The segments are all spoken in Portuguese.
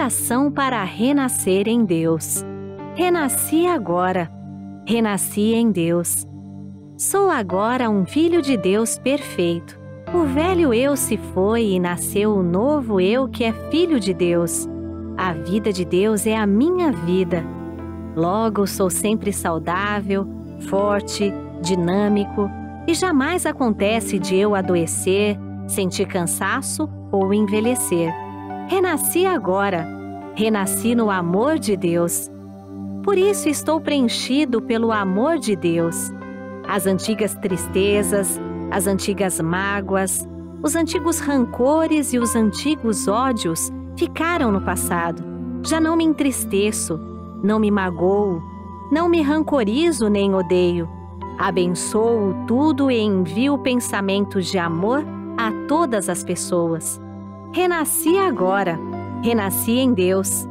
oração para renascer em Deus. Renasci agora. Renasci em Deus. Sou agora um filho de Deus perfeito. O velho eu se foi e nasceu o novo eu que é filho de Deus. A vida de Deus é a minha vida. Logo, sou sempre saudável, forte, dinâmico e jamais acontece de eu adoecer, sentir cansaço ou envelhecer. Renasci agora. Renasci no amor de Deus. Por isso estou preenchido pelo amor de Deus. As antigas tristezas, as antigas mágoas, os antigos rancores e os antigos ódios ficaram no passado. Já não me entristeço, não me magoo, não me rancorizo nem odeio. Abençoo tudo e envio pensamentos de amor a todas as pessoas. Renasci agora, renasci em Deus.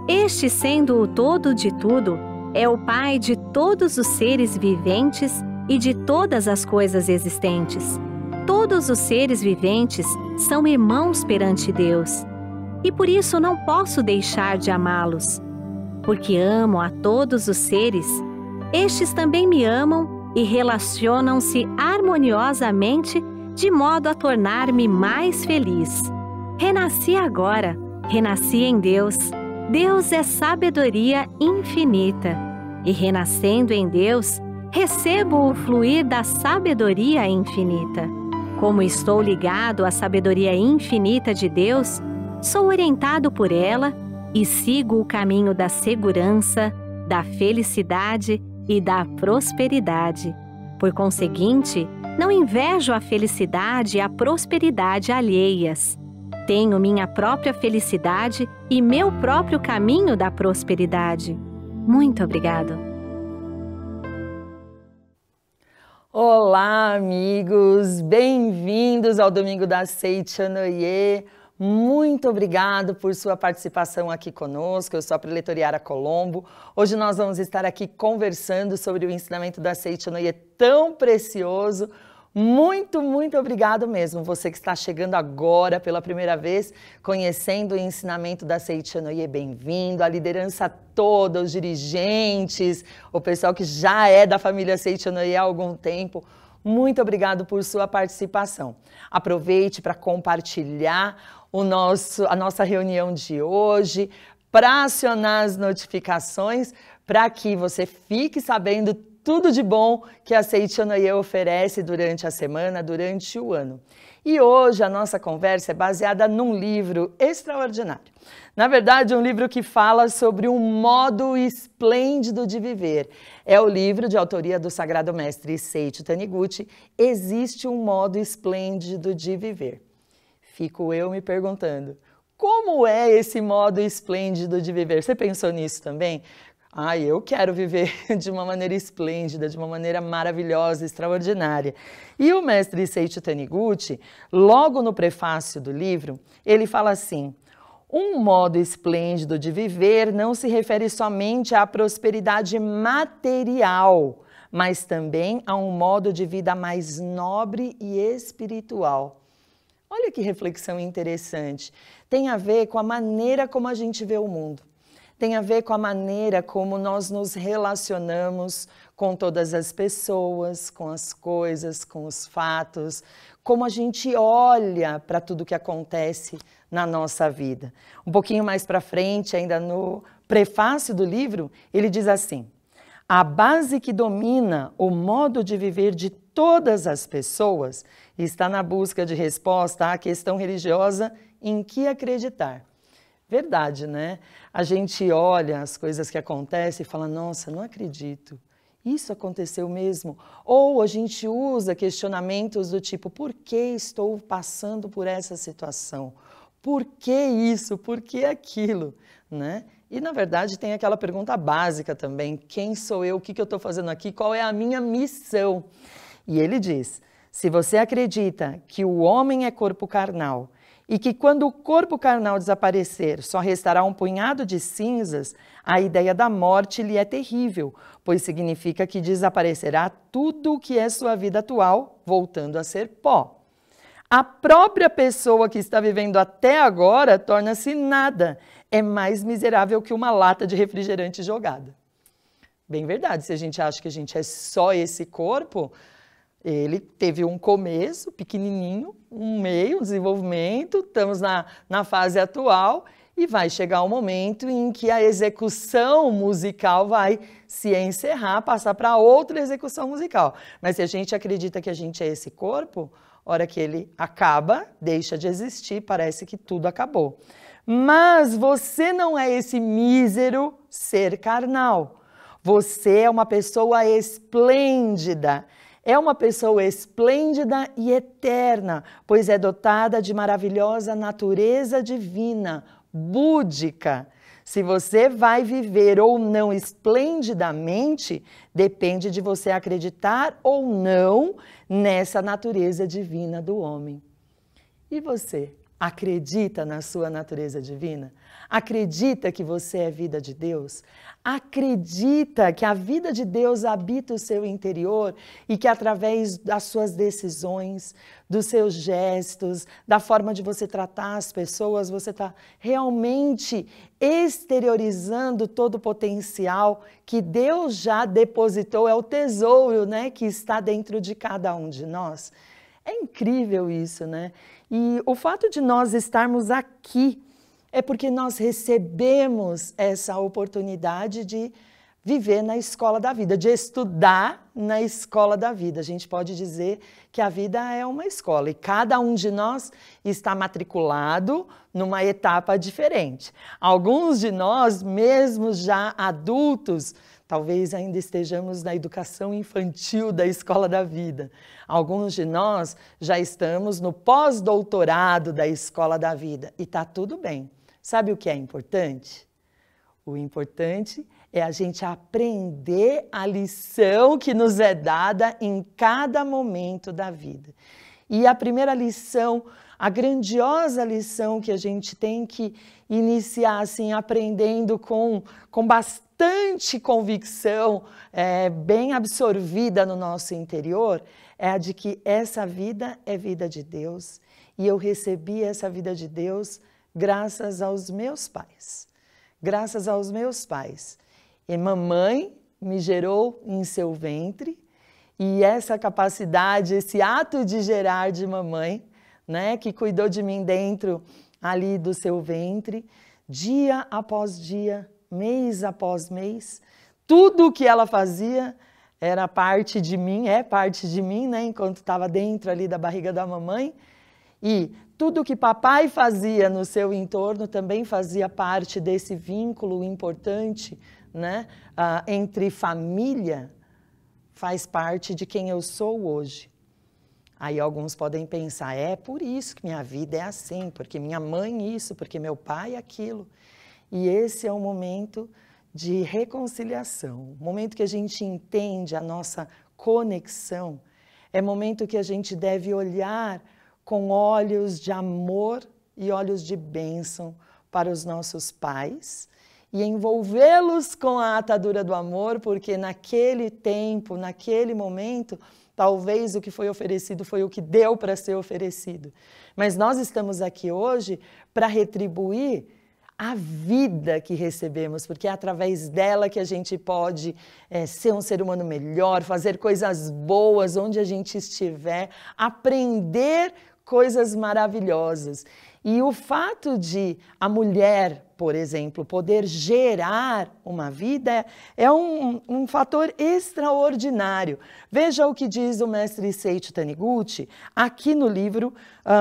Este, sendo o todo de tudo, é o Pai de todos os seres viventes e de todas as coisas existentes. Todos os seres viventes são irmãos perante Deus. E por isso não posso deixar de amá-los. Porque amo a todos os seres, estes também me amam e relacionam-se harmoniosamente de modo a tornar-me mais feliz. Renasci agora, renasci em Deus. Deus é sabedoria infinita. E renascendo em Deus, recebo o fluir da sabedoria infinita. Como estou ligado à sabedoria infinita de Deus, sou orientado por ela e sigo o caminho da segurança, da felicidade e da prosperidade. Por conseguinte, não invejo a felicidade e a prosperidade alheias. Tenho minha própria felicidade e meu próprio caminho da prosperidade. Muito obrigado. Olá, amigos! Bem-vindos ao Domingo da Seitianoye. Muito obrigado por sua participação aqui conosco. Eu sou a preletora Yara Colombo. Hoje nós vamos estar aqui conversando sobre o ensinamento da Seitianoye tão precioso. Muito obrigado mesmo. Você que está chegando agora pela primeira vez, conhecendo o ensinamento da Seitianoye, bem-vindo. A liderança toda, os dirigentes, o pessoal que já é da família Seitianoye há algum tempo. Muito obrigado por sua participação. Aproveite para compartilhar a nossa reunião de hoje, para acionar as notificações, para que você fique sabendo tudo de bom que a Seitianoye oferece durante a semana, durante o ano. E hoje a nossa conversa é baseada num livro extraordinário. Na verdade, um livro que fala sobre um modo esplêndido de viver. É o livro de autoria do Sagrado Mestre Seiichi Taniguchi, Existe um Modo Esplêndido de Viver. Fico eu me perguntando, como é esse modo esplêndido de viver? Você pensou nisso também? Eu quero viver de uma maneira esplêndida, de uma maneira maravilhosa, extraordinária. E o mestre Seiichi Taniguchi, logo no prefácio do livro, ele fala assim: um modo esplêndido de viver não se refere somente à prosperidade material, mas também a um modo de vida mais nobre e espiritual. Olha que reflexão interessante. Tem a ver com a maneira como a gente vê o mundo. Tem a ver com a maneira como nós nos relacionamos com todas as pessoas, com as coisas, com os fatos, como a gente olha para tudo que acontece na nossa vida. Um pouquinho mais para frente, ainda no prefácio do livro, ele diz assim: a base que domina o modo de viver de todas as pessoas está na busca de resposta à questão religiosa em que acreditar. Verdade, né? A gente olha as coisas que acontecem e fala, nossa, não acredito. Isso aconteceu mesmo? Ou a gente usa questionamentos do tipo, por que estou passando por essa situação? Por que isso? Por que aquilo? Né? E, na verdade, tem aquela pergunta básica também, quem sou eu? O que eu estou fazendo aqui? Qual é a minha missão? E ele diz, se você acredita que o homem é corpo carnal e que quando o corpo carnal desaparecer só restará um punhado de cinzas, a ideia da morte lhe é terrível, pois significa que desaparecerá tudo o que é sua vida atual, voltando a ser pó. a própria pessoa que está vivendo até agora torna-se nada. É mais miserável que uma lata de refrigerante jogada. Bem verdade, se a gente acha que a gente é só esse corpo, ele teve um começo pequenininho, um meio, um desenvolvimento, estamos na fase atual e vai chegar um momento em que a execução musical vai se encerrar, passar para outra execução musical. Mas se a gente acredita que a gente é esse corpo, hora que ele acaba, deixa de existir, parece que tudo acabou. Mas você não é esse mísero ser carnal. Você é uma pessoa esplêndida. É uma pessoa esplêndida e eterna, pois é dotada de maravilhosa natureza divina, búdica. Se você vai viver ou não esplendidamente, depende de você acreditar ou não nessa natureza divina do homem. E você, acredita na sua natureza divina? Acredita que você é vida de Deus? Acredita que a vida de Deus habita o seu interior e que através das suas decisões, dos seus gestos, da forma de você tratar as pessoas, você está realmente exteriorizando todo o potencial que Deus já depositou, é o tesouro, né, que está dentro de cada um de nós. É incrível isso, né? E o fato de nós estarmos aqui é porque nós recebemos essa oportunidade de viver na escola da vida, de estudar na escola da vida. A gente pode dizer que a vida é uma escola e cada um de nós está matriculado numa etapa diferente. Alguns de nós, mesmo já adultos, talvez ainda estejamos na educação infantil da escola da vida. Alguns de nós já estamos no pós-doutorado da escola da vida e está tudo bem. Sabe o que é importante? O importante é a gente aprender a lição que nos é dada em cada momento da vida. E a primeira lição, a grandiosa lição que a gente tem que iniciar assim, aprendendo com bastante convicção, bem absorvida no nosso interior, é a de que essa vida é vida de Deus e eu recebi essa vida de Deus graças aos meus pais. Graças aos meus pais. E mamãe me gerou em seu ventre e essa capacidade, esse ato de gerar de mamãe, né, que cuidou de mim dentro ali do seu ventre, dia após dia, mês após mês, tudo o que ela fazia era parte de mim, é parte de mim, né, enquanto estava dentro ali da barriga da mamãe. E tudo que papai fazia no seu entorno também fazia parte desse vínculo importante, né, entre família, faz parte de quem eu sou hoje. Aí alguns podem pensar, é por isso que minha vida é assim, porque minha mãe isso, porque meu pai aquilo. E esse é o momento de reconciliação, o momento que a gente entende a nossa conexão, é o momento que a gente deve olhar com olhos de amor e olhos de bênção para os nossos pais e envolvê-los com a atadura do amor, porque naquele tempo, naquele momento, talvez o que foi oferecido foi o que deu para ser oferecido. Mas nós estamos aqui hoje para retribuir a vida que recebemos, porque é através dela que a gente pode ser um ser humano melhor, fazer coisas boas onde a gente estiver, aprender coisas maravilhosas. E o fato de a mulher, por exemplo, poder gerar uma vida é um fator extraordinário. Veja o que diz o mestre Seiichi Taniguchi aqui no livro,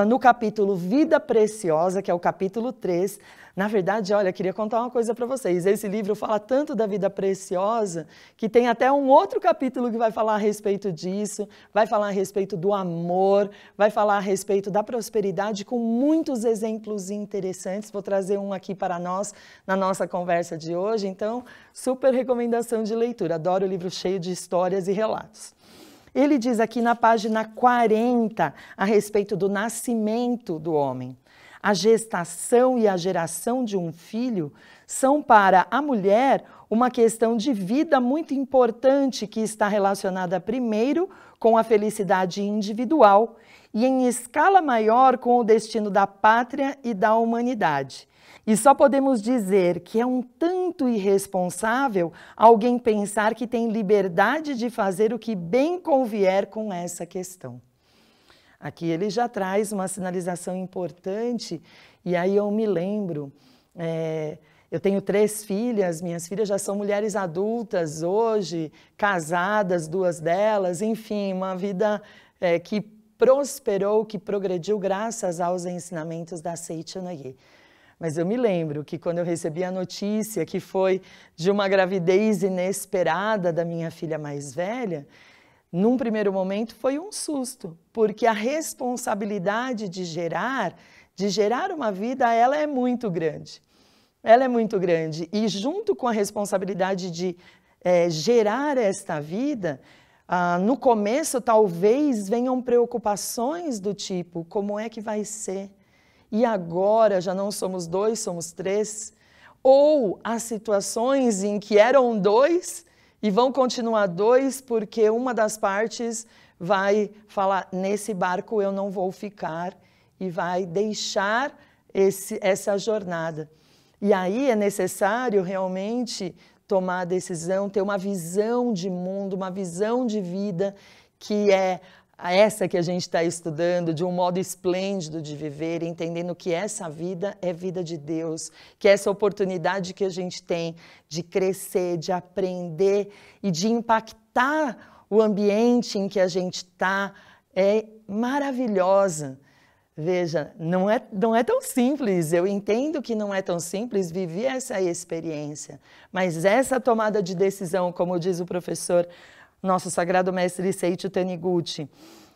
no capítulo Vida Preciosa, que é o capítulo 3. Na verdade, olha, queria contar uma coisa para vocês. Esse livro fala tanto da vida preciosa que tem até um outro capítulo que vai falar a respeito disso, vai falar a respeito do amor, vai falar a respeito da prosperidade com muitos exemplos interessantes. Vou trazer um aqui para nós na nossa conversa de hoje. Então, super recomendação de leitura. Adoro o livro cheio de histórias e relatos. Ele diz aqui na página 40 a respeito do nascimento do homem. A gestação e a geração de um filho são para a mulher uma questão de vida muito importante que está relacionada primeiro com a felicidade individual e em escala maior com o destino da pátria e da humanidade. E só podemos dizer que é um tanto irresponsável alguém pensar que tem liberdade de fazer o que bem convier com essa questão. Aqui ele já traz uma sinalização importante, e aí eu me lembro, eu tenho 3 filhas, minhas filhas já são mulheres adultas hoje, casadas, 2 delas, enfim, uma vida que prosperou, que progrediu graças aos ensinamentos da Seiichi Noye. Mas eu me lembro que quando eu recebi a notícia que foi de uma gravidez inesperada da minha filha mais velha, num primeiro momento foi um susto, porque a responsabilidade de gerar uma vida, ela é muito grande. Ela é muito grande e junto com a responsabilidade de gerar esta vida, no começo talvez venham preocupações do tipo, como é que vai ser? E agora já não somos 2, somos 3? Ou há situações em que eram 2 e vão continuar 2 porque uma das partes vai falar, nesse barco eu não vou ficar e vai deixar essa jornada. E aí é necessário realmente tomar a decisão, ter uma visão de mundo, uma visão de vida que é essa que a gente está estudando, de um modo esplêndido de viver, entendendo que essa vida é vida de Deus, que essa oportunidade que a gente tem de crescer, de aprender e de impactar o ambiente em que a gente está é maravilhosa. Veja, não é tão simples, eu entendo que não é tão simples viver essa experiência, mas essa tomada de decisão, como diz o professor, nosso sagrado mestre Seiichi Taniguchi,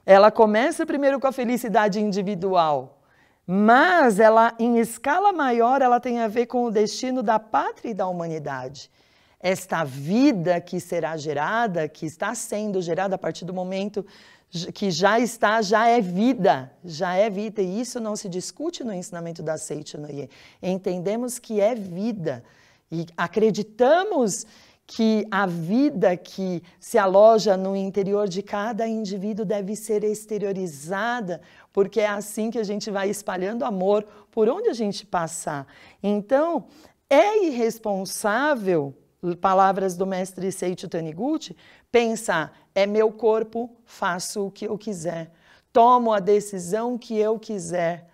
ela começa primeiro com a felicidade individual, mas ela, em escala maior, ela tem a ver com o destino da pátria e da humanidade. Esta vida que será gerada, que está sendo gerada a partir do momento que já é vida, e isso não se discute no ensinamento da Seiichi Noye. Entendemos que é vida e acreditamos que a vida que se aloja no interior de cada indivíduo deve ser exteriorizada, porque é assim que a gente vai espalhando amor por onde a gente passar. Então, é irresponsável, palavras do mestre Seiichi Taniguchi, pensar, é meu corpo, faço o que eu quiser, tomo a decisão que eu quiser.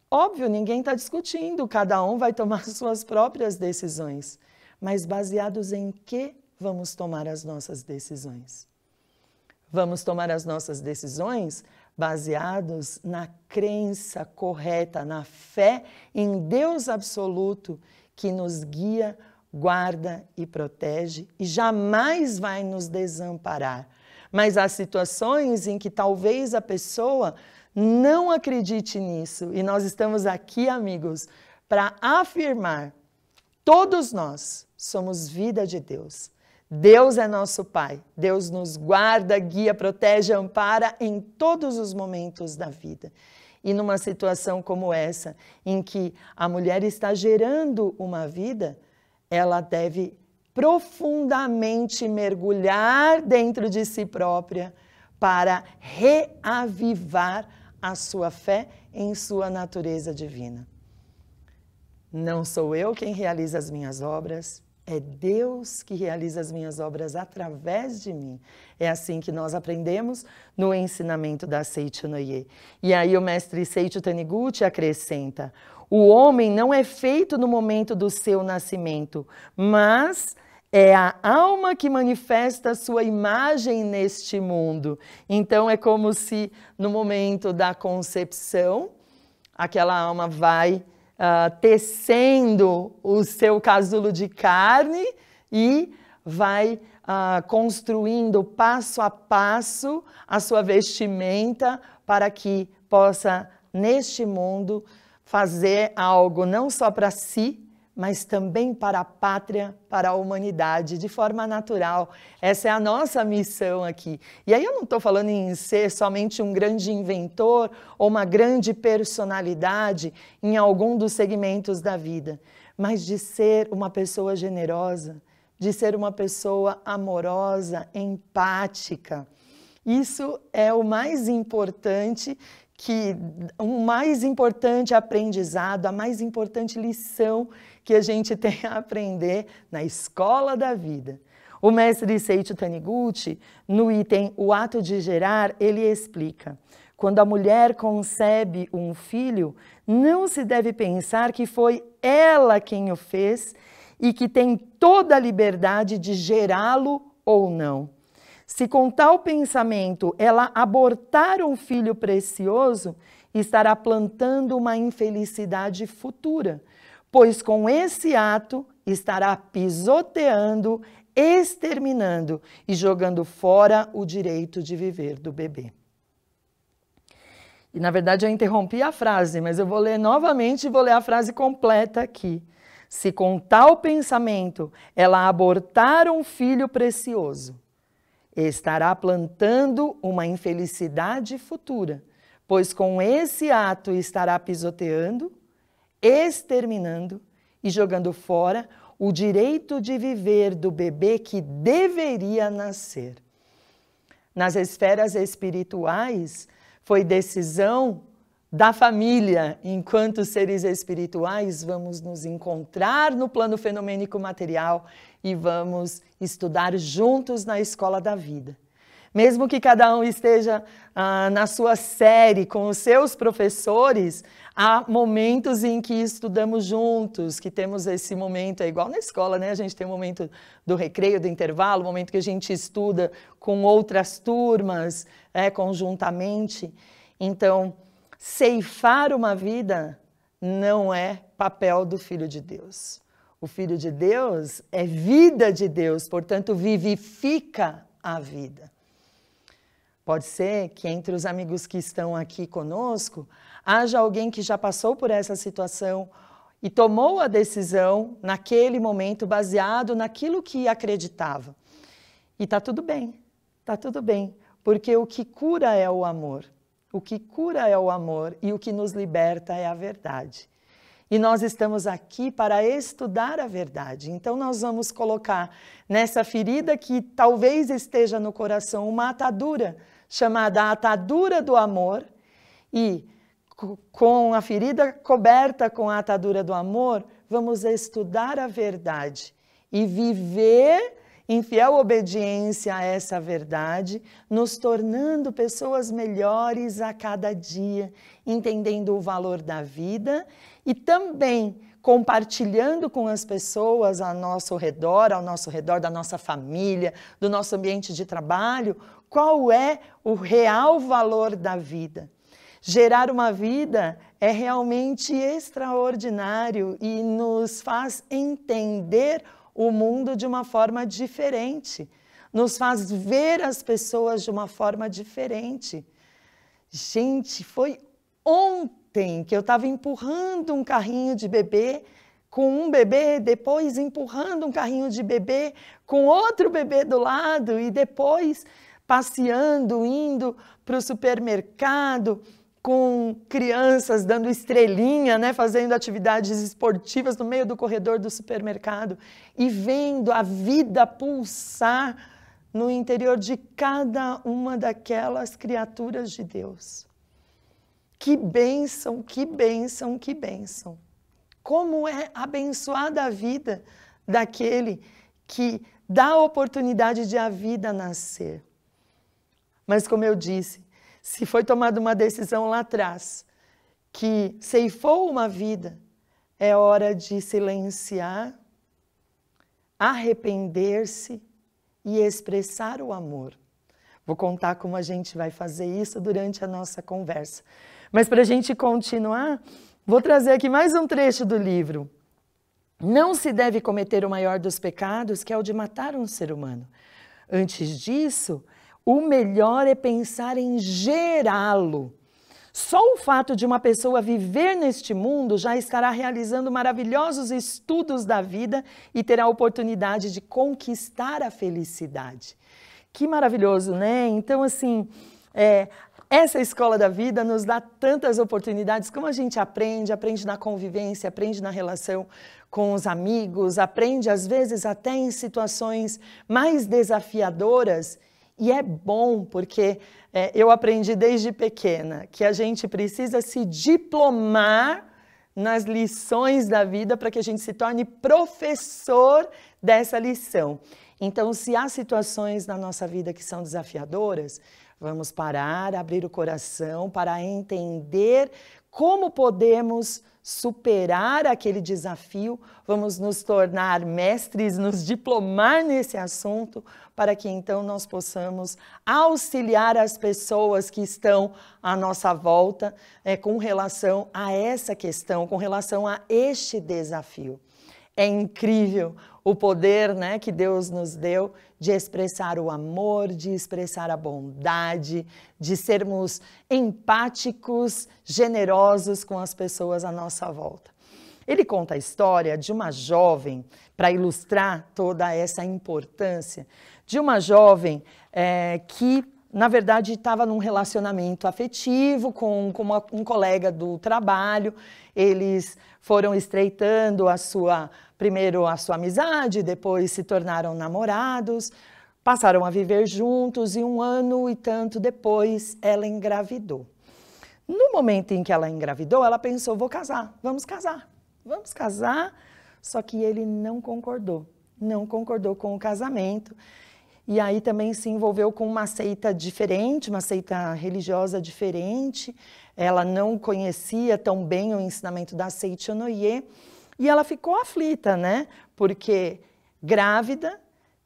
Óbvio, ninguém está discutindo, cada um vai tomar suas próprias decisões. Mas baseados em que vamos tomar as nossas decisões? Vamos tomar as nossas decisões baseados na crença correta, na fé em Deus absoluto que nos guia, guarda e protege e jamais vai nos desamparar. Mas há situações em que talvez a pessoa não acredite nisso e nós estamos aqui, amigos, para afirmar, todos nós somos vida de Deus. Deus é nosso Pai. Deus nos guarda, guia, protege, ampara em todos os momentos da vida. E numa situação como essa, em que a mulher está gerando uma vida, ela deve profundamente mergulhar dentro de si própria para reavivar a sua fé em sua natureza divina. Não sou eu quem realiza as minhas obras, é Deus que realiza as minhas obras através de mim. É assim que nós aprendemos no ensinamento da Seiichi Noye. E aí o mestre Seiichi Taniguchi acrescenta, o homem não é feito no momento do seu nascimento, mas é a alma que manifesta sua imagem neste mundo. Então é como se no momento da concepção, aquela alma vai tecendo o seu casulo de carne e vai construindo passo a passo a sua vestimenta para que possa, neste mundo, fazer algo não só para si, mas também para a pátria, para a humanidade, de forma natural. Essa é a nossa missão aqui. E aí eu não estou falando em ser somente um grande inventor ou uma grande personalidade em algum dos segmentos da vida, mas de ser uma pessoa generosa, de ser uma pessoa amorosa, empática. Isso é o mais importante que o mais importante aprendizado, a mais importante lição que a gente tem a aprender na escola da vida. O mestre Seiichi Taniguchi, no item O Ato de Gerar, ele explica: quando a mulher concebe um filho, não se deve pensar que foi ela quem o fez e que tem toda a liberdade de gerá-lo ou não. Se com tal pensamento ela abortar um filho precioso, estará plantando uma infelicidade futura, pois com esse ato estará pisoteando, exterminando e jogando fora o direito de viver do bebê. E na verdade eu interrompi a frase, mas eu vou ler novamente e vou ler a frase completa aqui. Se com tal pensamento ela abortar um filho precioso, estará plantando uma infelicidade futura, pois com esse ato estará pisoteando, exterminando e jogando fora o direito de viver do bebê que deveria nascer. Nas esferas espirituais, foi decisão da família. Enquanto seres espirituais, vamos nos encontrar no plano fenomênico material e vamos estudar juntos na escola da vida. Mesmo que cada um esteja na sua série com os seus professores, há momentos em que estudamos juntos, que temos esse momento, é igual na escola, né? A gente tem o momento do recreio, do intervalo, o momento que a gente estuda com outras turmas, conjuntamente. Então, ceifar uma vida não é papel do Filho de Deus. O Filho de Deus é vida de Deus, portanto, vivifica a vida. Pode ser que entre os amigos que estão aqui conosco, haja alguém que já passou por essa situação e tomou a decisão naquele momento baseado naquilo que acreditava. E está tudo bem, porque o que cura é o amor. O que cura é o amor e o que nos liberta é a verdade. E nós estamos aqui para estudar a verdade. Então nós vamos colocar nessa ferida que talvez esteja no coração uma atadura, chamada atadura do amor, e com a ferida coberta com a atadura do amor, vamos estudar a verdade e viver em fiel obediência a essa verdade, nos tornando pessoas melhores a cada dia, entendendo o valor da vida e também compartilhando com as pessoas ao nosso redor da nossa família, do nosso ambiente de trabalho, qual é o real valor da vida. Gerar uma vida é realmente extraordinário e nos faz entender o mundo de uma forma diferente, nos faz ver as pessoas de uma forma diferente. Gente, foi ontem que eu estava empurrando um carrinho de bebê com um bebê, depois empurrando um carrinho de bebê com outro bebê do lado e depois passeando, indo para o supermercado, com crianças dando estrelinha, né, fazendo atividades esportivas no meio do corredor do supermercado e vendo a vida pulsar no interior de cada uma daquelas criaturas de Deus. Que bênção, que bênção, que bênção. Como é abençoada a vida daquele que dá a oportunidade de a vida nascer. Mas como eu disse, se foi tomada uma decisão lá atrás, que ceifou uma vida, é hora de silenciar, arrepender-se e expressar o amor. Vou contar como a gente vai fazer isso durante a nossa conversa. Mas para a gente continuar, vou trazer aqui mais um trecho do livro. Não se deve cometer o maior dos pecados, que é o de matar um ser humano. Antes disso, o melhor é pensar em gerá-lo. Só o fato de uma pessoa viver neste mundo já estará realizando maravilhosos estudos da vida e terá a oportunidade de conquistar a felicidade. Que maravilhoso, né? Então, assim, essa escola da vida nos dá tantas oportunidades, como a gente aprende na convivência, aprende na relação com os amigos, aprende às vezes até em situações mais desafiadoras, E é bom porque eu aprendi desde pequena que a gente precisa se diplomar nas lições da vida para que a gente se torne professor dessa lição. Então, se há situações na nossa vida que são desafiadoras, vamos parar, abrir o coração para entender como podemos superar aquele desafio, vamos nos tornar mestres, nos diplomar nesse assunto, para que então nós possamos auxiliar as pessoas que estão à nossa volta com relação a essa questão, com relação a este desafio. É incrível o poder, né, que Deus nos deu de expressar o amor, de expressar a bondade, de sermos empáticos, generosos com as pessoas à nossa volta. Ele conta a história de uma jovem, para ilustrar toda essa importância, de uma jovem que, na verdade, estava num relacionamento afetivo com um colega do trabalho. Eles foram estreitando primeiro a sua amizade, depois se tornaram namorados, passaram a viver juntos e 1 ano e tanto depois ela engravidou. No momento em que ela engravidou, ela pensou, vou casar, vamos casar. Só que ele não concordou com o casamento. E aí também se envolveu com uma seita diferente, uma seita religiosa diferente. Ela não conhecia tão bem o ensinamento da Seichonoye. E ela ficou aflita, né? Porque grávida,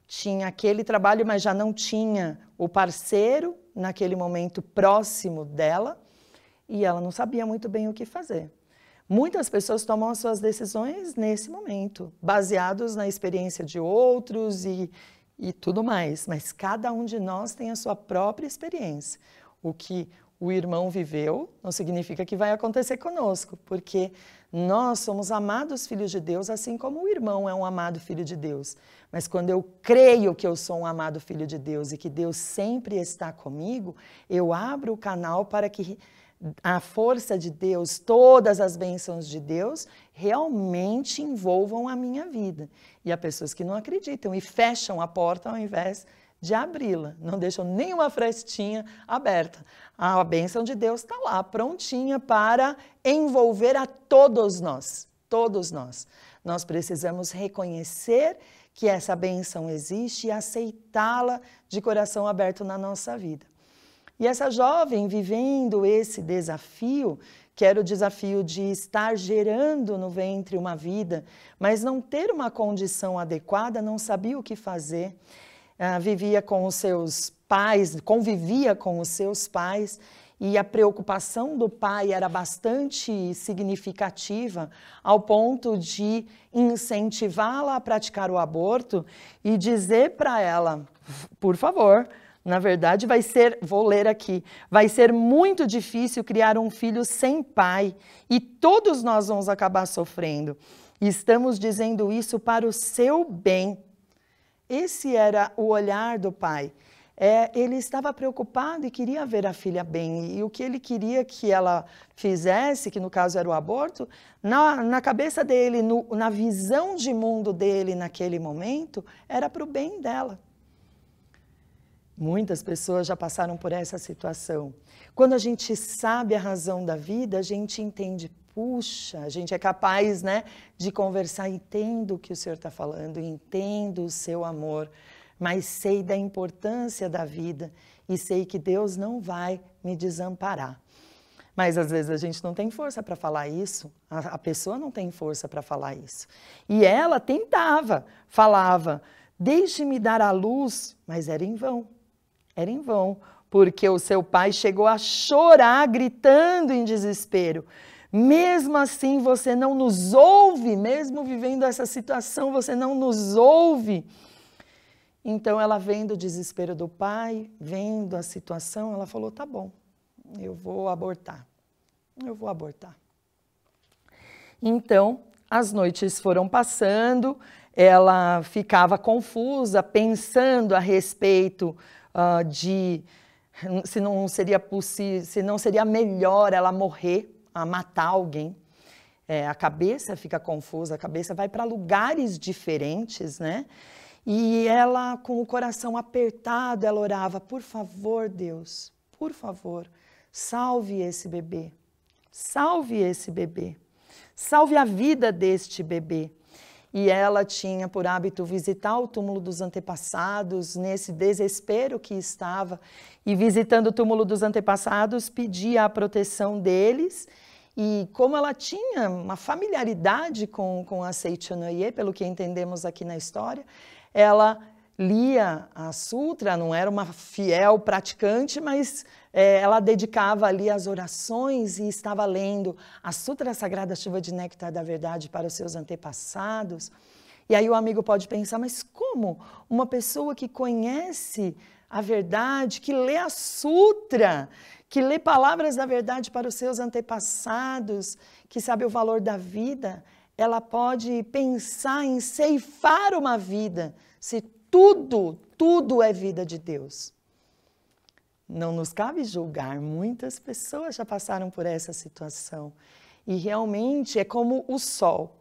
tinha aquele trabalho, mas já não tinha o parceiro naquele momento próximo dela. E ela não sabia muito bem o que fazer. Muitas pessoas tomam as suas decisões nesse momento, baseados na experiência de outros e tudo mais. Mas cada um de nós tem a sua própria experiência. O que o irmão viveu não significa que vai acontecer conosco, porque nós somos amados filhos de Deus, assim como o irmão é um amado filho de Deus. Mas quando eu creio que eu sou um amado filho de Deus e que Deus sempre está comigo, eu abro o canal para que a força de Deus, todas as bênçãos de Deus, realmente envolvam a minha vida. E há pessoas que não acreditam e fecham a porta ao invés de abri-la, não deixam nenhuma frestinha aberta. A bênção de Deus está lá, prontinha para envolver a todos nós, todos nós. Nós precisamos reconhecer que essa bênção existe e aceitá-la de coração aberto na nossa vida. E essa jovem vivendo esse desafio, que era o desafio de estar gerando no ventre uma vida, mas não ter uma condição adequada, não sabia o que fazer, vivia com os seus pais, convivia com os seus pais, e a preocupação do pai era bastante significativa, ao ponto de incentivá-la a praticar o aborto e dizer para ela, por favor, na verdade vou ler aqui, vai ser muito difícil criar um filho sem pai e todos nós vamos acabar sofrendo. Estamos dizendo isso para o seu bem. Esse era o olhar do pai. Ele estava preocupado e queria ver a filha bem. E o que ele queria que ela fizesse, que no caso era o aborto, na cabeça dele, na visão de mundo dele naquele momento, era para o bem dela. Muitas pessoas já passaram por essa situação. Quando a gente sabe a razão da vida, a gente entende, puxa, a gente é capaz, né, de conversar, entendo o que o Senhor está falando, entendo o seu amor, mas sei da importância da vida e sei que Deus não vai me desamparar. Mas às vezes a gente não tem força para falar isso, a pessoa não tem força para falar isso. E ela tentava, falava, deixe-me dar à luz, mas era em vão. Era em vão, porque o seu pai chegou a chorar, gritando em desespero. Mesmo assim, você não nos ouve, mesmo vivendo essa situação, você não nos ouve. Então, ela vendo o desespero do pai, vendo a situação, ela falou, tá bom, eu vou abortar. Então, as noites foram passando, ela ficava confusa, pensando a respeito de se não seria melhor ela morrer, matar alguém. A cabeça fica confusa, a cabeça vai para lugares diferentes, né? E ela, com o coração apertado, ela orava: por favor, Deus, por favor, salve esse bebê, salve esse bebê, salve a vida deste bebê. E ela tinha por hábito visitar o túmulo dos antepassados, nesse desespero que estava, e visitando o túmulo dos antepassados, pedia a proteção deles. E como ela tinha uma familiaridade com a Seichanoye, pelo que entendemos aqui na história, ela lia a sutra, não era uma fiel praticante, mas ela dedicava ali as orações e estava lendo a Sutra Sagrada Chuva de Néctar da Verdade para os seus antepassados. E aí o amigo pode pensar: mas como uma pessoa que conhece a verdade, que lê a sutra, que lê palavras da verdade para os seus antepassados, que sabe o valor da vida, ela pode pensar em ceifar uma vida, se tudo é vida de Deus? Não nos cabe julgar, muitas pessoas já passaram por essa situação. E realmente é como o sol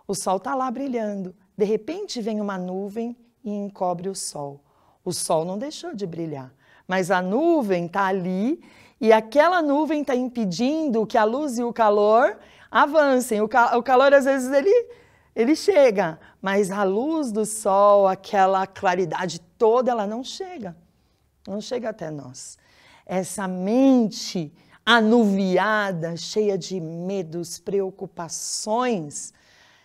está lá brilhando, de repente vem uma nuvem e encobre o sol. O sol não deixou de brilhar, mas a nuvem está ali e aquela nuvem está impedindo que a luz e o calor avancem. O calor às vezes ele chega, mas a luz do sol, aquela claridade toda, ela não chega até nós. Essa mente anuviada, cheia de medos, preocupações,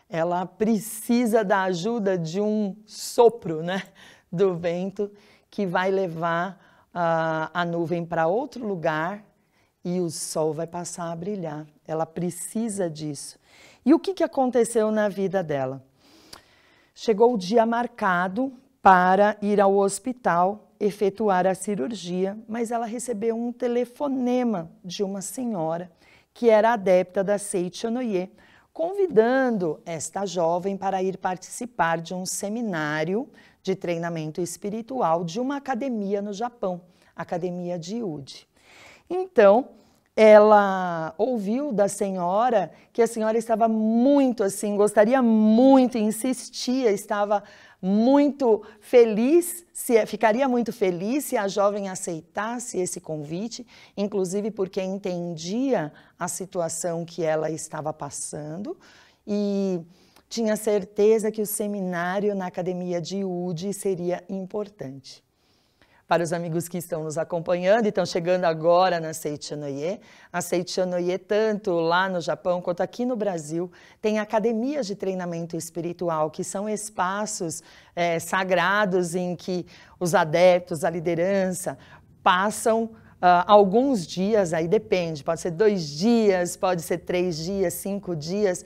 ela precisa da ajuda de um sopro, né, do vento, que vai levar a nuvem para outro lugar e o sol vai passar a brilhar. Ela precisa disso. E o que aconteceu na vida dela? Chegou o dia marcado para ir ao hospital efetuar a cirurgia, mas ela recebeu um telefonema de uma senhora que era adepta da Seichanoye, convidando esta jovem para ir participar de um seminário de treinamento espiritual de uma academia no Japão, a Academia de Uji. Então, ela ouviu da senhora que a senhora estava muito assim, gostaria muito, insistia, estava muito feliz, ficaria muito feliz se a jovem aceitasse esse convite, inclusive porque entendia a situação que ela estava passando e tinha certeza que o seminário na Academia de Uji seria importante. Para os amigos que estão nos acompanhando e estão chegando agora na Seichanoye, a Seichanoye, tanto lá no Japão quanto aqui no Brasil, tem academias de treinamento espiritual, que são espaços sagrados em que os adeptos, a liderança, passam alguns dias, aí depende, pode ser 2 dias, pode ser 3 dias, 5 dias,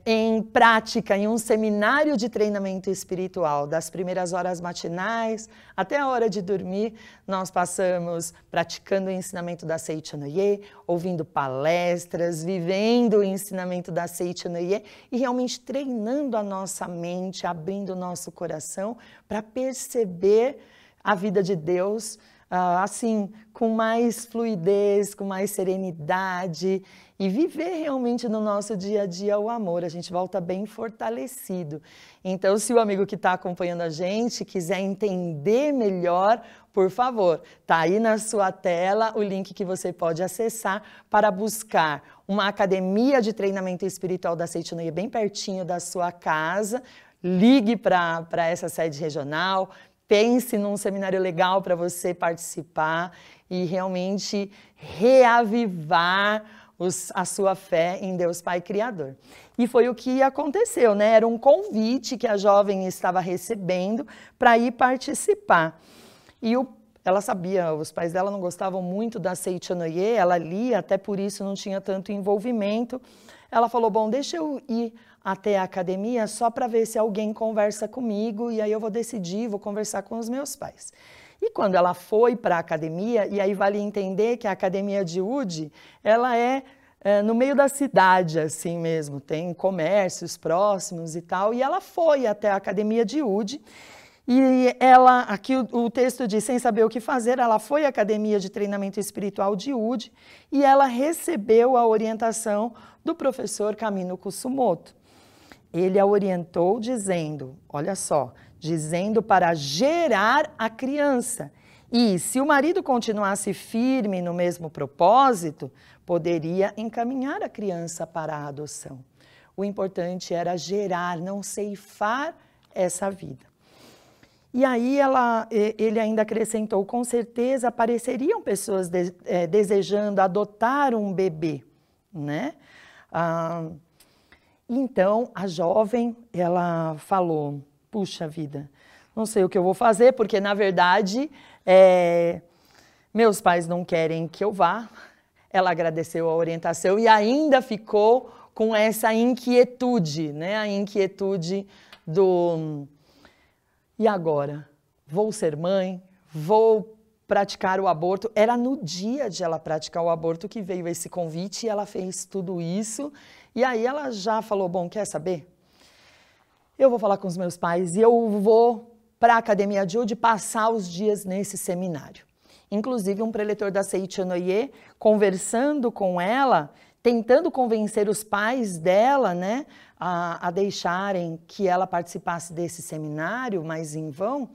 em prática, em um seminário de treinamento espiritual, das primeiras horas matinais até a hora de dormir, nós passamos praticando o ensinamento da Seichanoye, ouvindo palestras, vivendo o ensinamento da Seichanoye e realmente treinando a nossa mente, abrindo o nosso coração para perceber a vida de Deus assim, com mais fluidez, com mais serenidade e viver realmente no nosso dia a dia o amor. A gente volta bem fortalecido. Então, se o amigo que está acompanhando a gente quiser entender melhor, por favor, está aí na sua tela o link que você pode acessar para buscar uma academia de treinamento espiritual da Seichanoye bem pertinho da sua casa. Ligue para essa sede regional, pense num seminário legal para você participar e realmente reavivar a sua fé em Deus Pai Criador. E foi o que aconteceu, né? Era um convite que a jovem estava recebendo para ir participar. E ela sabia, os pais dela não gostavam muito da Seichanoye, ela lia, até por isso não tinha tanto envolvimento. Ela falou: bom, deixa eu ir até a academia só para ver se alguém conversa comigo e aí eu vou decidir, vou conversar com os meus pais. E quando ela foi para a academia, e aí vale entender que a Academia de Uji, ela é no meio da cidade, assim mesmo, tem comércios próximos e tal, e ela foi até a Academia de Uji, e ela, aqui o texto diz, sem saber o que fazer, ela foi à Academia de Treinamento Espiritual de Uji, e ela recebeu a orientação do professor Kamino Kusumoto. Ele a orientou dizendo, olha só, dizendo para gerar a criança. E se o marido continuasse firme no mesmo propósito, poderia encaminhar a criança para a adoção. O importante era gerar, não ceifar essa vida. E aí ele ainda acrescentou, com certeza apareceriam pessoas desejando adotar um bebê, né? Então, a jovem, ela falou, puxa vida, não sei o que eu vou fazer, porque na verdade, meus pais não querem que eu vá. Ela agradeceu a orientação e ainda ficou com essa inquietude, né? A inquietude do... E agora? Vou ser mãe? Vou praticar o aborto? Era no dia de ela praticar o aborto que veio esse convite e ela fez tudo isso. E aí ela já falou, bom, quer saber? Eu vou falar com os meus pais e eu vou para a Academia de Ude passar os dias nesse seminário. Inclusive um preletor da Seichanoye, conversando com ela, tentando convencer os pais dela, né, a deixarem que ela participasse desse seminário, mas em vão,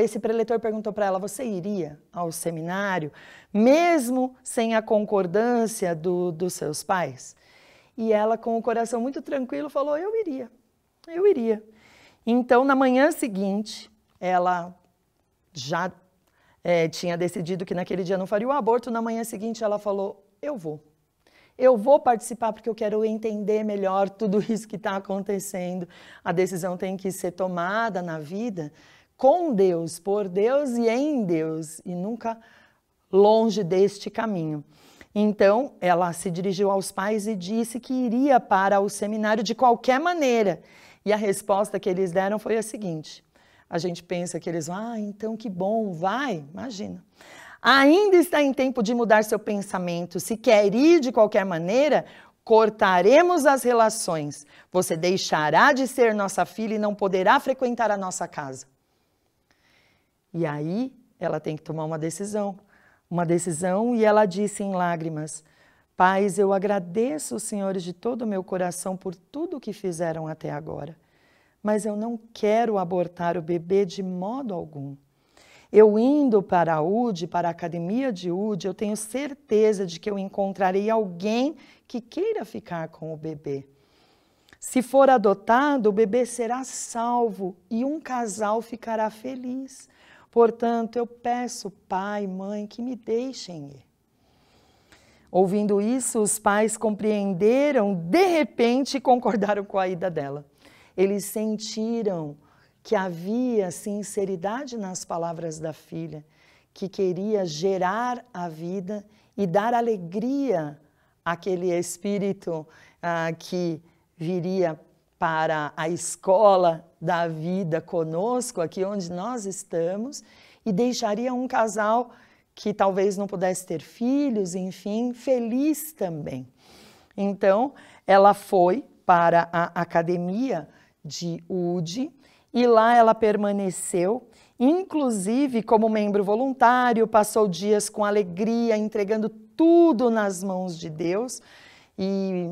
esse preletor perguntou para ela, você iria ao seminário, mesmo sem a concordância dos seus pais? E ela, com o coração muito tranquilo, falou, eu iria. Então, na manhã seguinte, ela já tinha decidido que naquele dia não faria o aborto, na manhã seguinte ela falou, eu vou participar porque eu quero entender melhor tudo isso que está acontecendo. A decisão tem que ser tomada na vida com Deus, por Deus e em Deus, e nunca longe deste caminho. Então, ela se dirigiu aos pais e disse que iria para o seminário de qualquer maneira. E a resposta que eles deram foi a seguinte, a gente pensa que eles vão, então que bom, vai, imagina. Ainda está em tempo de mudar seu pensamento. Se quer ir de qualquer maneira, cortaremos as relações. Você deixará de ser nossa filha e não poderá frequentar a nossa casa. E aí, ela tem que tomar uma decisão, e ela disse em lágrimas, pais, eu agradeço os senhores de todo o meu coração por tudo o que fizeram até agora, mas eu não quero abortar o bebê de modo algum. Eu indo para a UD, para a Academia de UD, eu tenho certeza de que eu encontrarei alguém que queira ficar com o bebê. Se for adotado, o bebê será salvo e um casal ficará feliz. Portanto, eu peço, pai, mãe, que me deixem ir. Ouvindo isso, os pais compreenderam de repente e concordaram com a ida dela. Eles sentiram que havia sinceridade nas palavras da filha, que queria gerar a vida e dar alegria àquele espírito que viria para a escola da vida conosco, aqui onde nós estamos, e deixaria um casal que talvez não pudesse ter filhos, enfim, feliz também. Então, ela foi para a Academia de UD, e lá ela permaneceu, inclusive como membro voluntário, passou dias com alegria, entregando tudo nas mãos de Deus e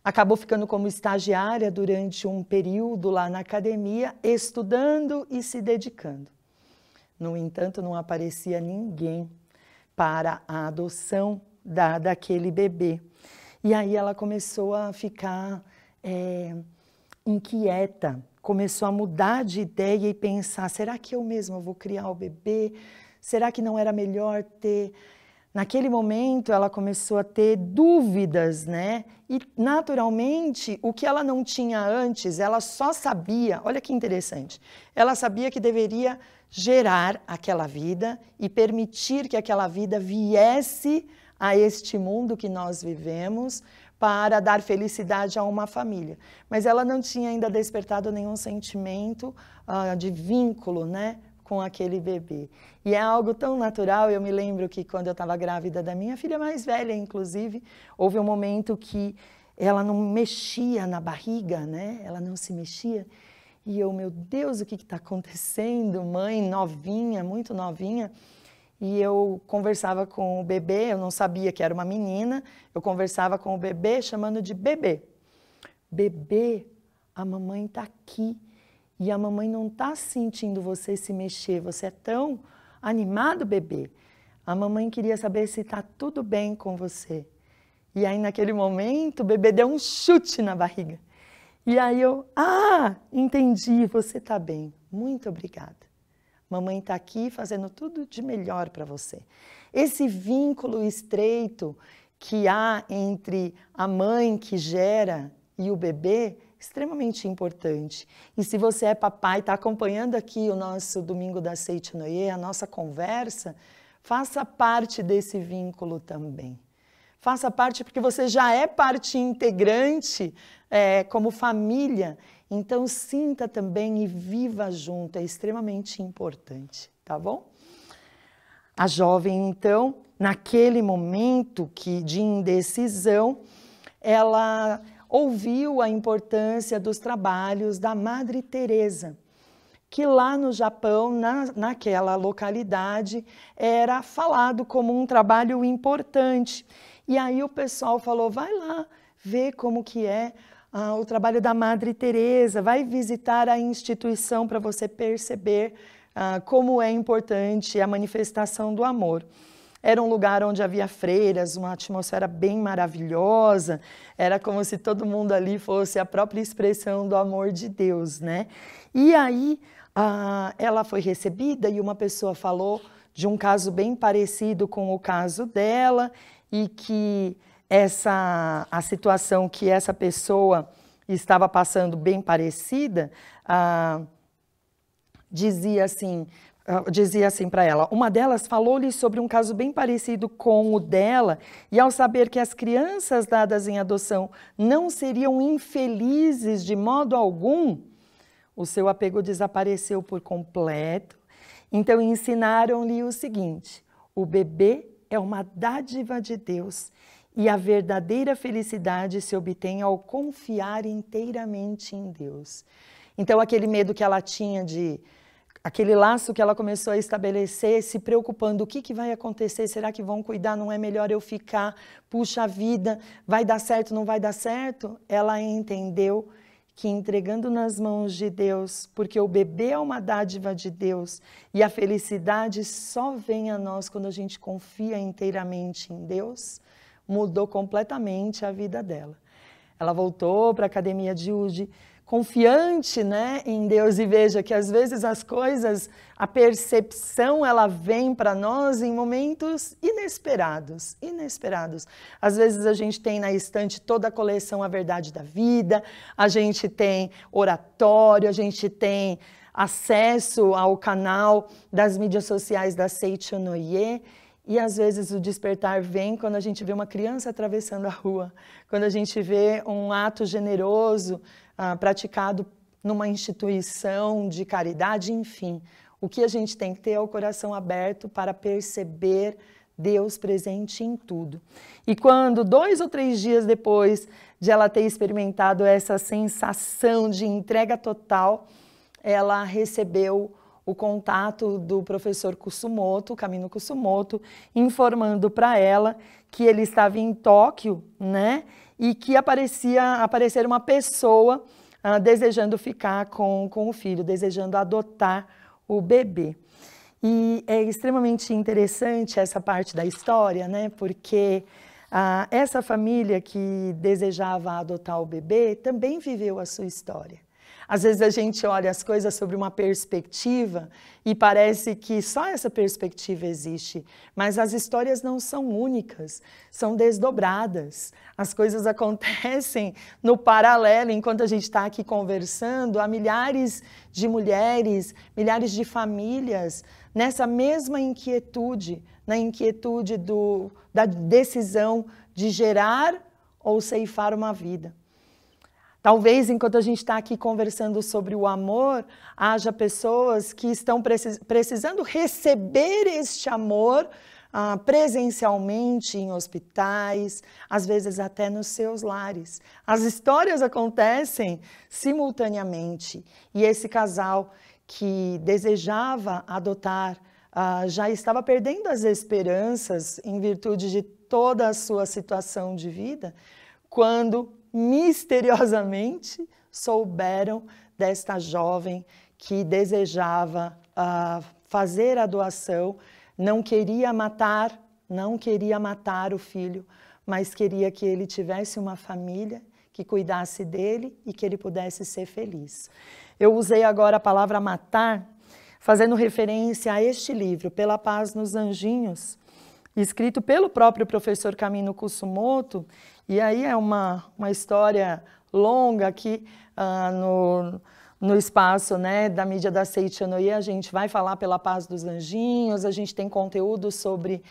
acabou ficando como estagiária durante um período lá na academia, estudando e se dedicando. No entanto, não aparecia ninguém para a adoção daquele bebê. E aí ela começou a ficar inquieta, começou a mudar de ideia e pensar, será que eu mesma vou criar o bebê? Será que não era melhor ter... Naquele momento ela começou a ter dúvidas, né? E naturalmente o que ela não tinha antes, ela só sabia, olha que interessante, ela sabia que deveria gerar aquela vida e permitir que aquela vida viesse a este mundo que nós vivemos, para dar felicidade a uma família. Mas ela não tinha ainda despertado nenhum sentimento de vínculo, né, com aquele bebê. E é algo tão natural, eu me lembro que quando eu estava grávida da minha filha mais velha, inclusive, houve um momento que ela não mexia na barriga, né, ela não se mexia, e eu, meu Deus, o que está acontecendo? Mãe novinha, muito novinha, e eu conversava com o bebê, eu não sabia que era uma menina, eu conversava com o bebê chamando de bebê. Bebê, a mamãe está aqui e a mamãe não está sentindo você se mexer, você é tão animado, bebê. A mamãe queria saber se está tudo bem com você. E aí, naquele momento, o bebê deu um chute na barriga. E aí eu, entendi, você está bem, muito obrigada. Mamãe está aqui fazendo tudo de melhor para você. Esse vínculo estreito que há entre a mãe que gera e o bebê, extremamente importante. E se você é papai, está acompanhando aqui o nosso Domingo da Seitanoye, a nossa conversa, faça parte desse vínculo também. Faça parte porque você já é parte integrante como família, então sinta também e viva junto, é extremamente importante, tá bom? A jovem, então, naquele momento de indecisão, ela ouviu a importância dos trabalhos da Madre Teresa, que lá no Japão, naquela localidade, era falado como um trabalho importante. E aí o pessoal falou, vai lá ver como que é o trabalho da Madre Teresa, vai visitar a instituição para você perceber como é importante a manifestação do amor. Era um lugar onde havia freiras, uma atmosfera bem maravilhosa, era como se todo mundo ali fosse a própria expressão do amor de Deus, né? E aí ela foi recebida e uma pessoa falou de um caso bem parecido com o caso dela e que a situação que essa pessoa estava passando bem parecida, dizia assim para ela, uma delas falou-lhe sobre um caso bem parecido com o dela, e ao saber que as crianças dadas em adoção não seriam infelizes de modo algum, o seu apego desapareceu por completo. Então ensinaram-lhe o seguinte, o bebê é uma dádiva de Deus e a verdadeira felicidade se obtém ao confiar inteiramente em Deus. Então aquele medo que ela tinha aquele laço que ela começou a estabelecer, se preocupando, o que vai acontecer, será que vão cuidar, não é melhor eu ficar, puxa vida, vai dar certo, não vai dar certo? Ela entendeu que entregando nas mãos de Deus, porque o bebê é uma dádiva de Deus e a felicidade só vem a nós quando a gente confia inteiramente em Deus, mudou completamente a vida dela. Ela voltou para a academia de Uji, confiante, né, em Deus, e veja que às vezes as coisas, a percepção, ela vem para nós em momentos inesperados. Às vezes a gente tem na estante toda a coleção A Verdade da Vida, a gente tem oratório, a gente tem acesso ao canal das mídias sociais da Seitanoye, e às vezes o despertar vem quando a gente vê uma criança atravessando a rua, quando a gente vê um ato generoso praticado numa instituição de caridade, enfim. O que a gente tem que ter é o coração aberto para perceber Deus presente em tudo. E quando 2 ou 3 dias depois de ela ter experimentado essa sensação de entrega total, ela recebeu o contato do professor Kusumoto, Kamino Kusumoto, informando para ela que ele estava em Tóquio, né? E que aparecer uma pessoa desejando ficar com o filho, desejando adotar o bebê. E é extremamente interessante essa parte da história, né? Porque essa família que desejava adotar o bebê também viveu a sua história. Às vezes a gente olha as coisas sobre uma perspectiva e parece que só essa perspectiva existe, mas as histórias não são únicas, são desdobradas. As coisas acontecem no paralelo, enquanto a gente está aqui conversando, há milhares de mulheres, milhares de famílias nessa mesma inquietude, na inquietude da decisão de gerar ou ceifar uma vida. Talvez, enquanto a gente está aqui conversando sobre o amor, haja pessoas que estão precisando receber este amor presencialmente em hospitais, às vezes até nos seus lares. As histórias acontecem simultaneamente e esse casal que desejava adotar já estava perdendo as esperanças em virtude de toda a sua situação de vida, quando misteriosamente souberam desta jovem que desejava fazer a doação, não queria matar o filho, mas queria que ele tivesse uma família que cuidasse dele e que ele pudesse ser feliz. Eu usei agora a palavra matar, fazendo referência a este livro, Pela Paz nos Anjinhos, escrito pelo próprio professor Kamino Kusumoto, e aí é uma história longa aqui no espaço, né, da mídia da Seiichi no Ie. A gente vai falar pela Paz dos Anjinhos, a gente tem conteúdo sobre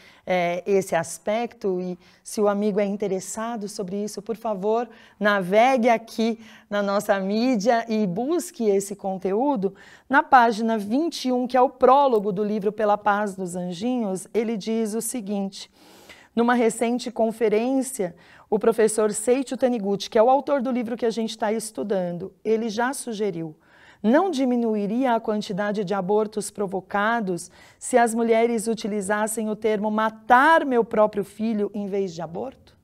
esse aspecto, e se o amigo é interessado sobre isso, por favor, navegue aqui na nossa mídia e busque esse conteúdo. Na página 21, que é o prólogo do livro Pela Paz dos Anjinhos, ele diz o seguinte: numa recente conferência, o professor Seiichi Taniguchi, que é o autor do livro que a gente está estudando, ele já sugeriu: não diminuiria a quantidade de abortos provocados se as mulheres utilizassem o termo matar meu próprio filho em vez de aborto?